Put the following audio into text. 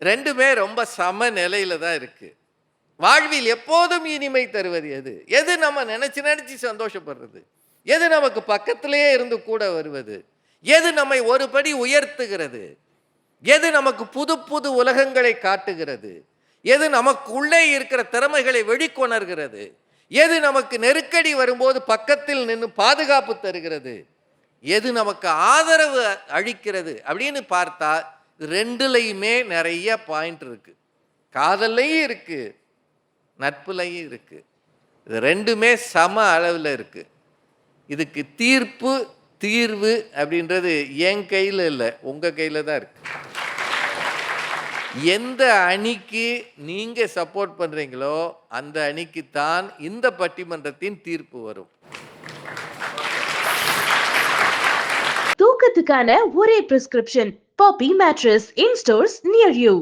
2மே ரொம்ப சம நிலையில தான் இருக்கு. வாழ்வில் எப்போதும் இனிமை தருவது எது? எது நம்ம நெனச்சு நெனச்சு சந்தோஷப்படுறது? எது நமக்கு பக்கத்திலேயே இருந்து கூட வருவது? எது நம்மை ஒரு படி உயர்த்துகிறது? எது நமக்கு புது புது உலகங்களை காட்டுகிறது? எது நமக்குள்ளே இருக்கிற திறமைகளை வெளிக்கொணர்கிறது? எது நமக்கு நெருக்கடி வரும்போது பக்கத்தில் நின்று பாதுகாப்பு தருகிறது? எது நமக்கு ஆதரவு அளிக்கிறது? அப்படின்னு பார்த்தா 2லயுமே நிறைய பாயிண்ட் இருக்கு. காதல்லையும் இருக்கு, நட்புலையும் இருக்கு. இது 2மே சம அளவில் இருக்கு. இதுக்கு தீர்வு அப்படின்றது என் கையில் இல்லை, உங்க கையில் தான் இருக்கு. எந்த அணிக்கு நீங்க சப்போர்ட் பண்றீங்களோ அந்த அணிக்கு தான் இந்த பட்டிமன்றத்தின் தீர்ப்பு வரும். தூக்கத்துக்கான ஒரே prescription poppy mattress in stores near you.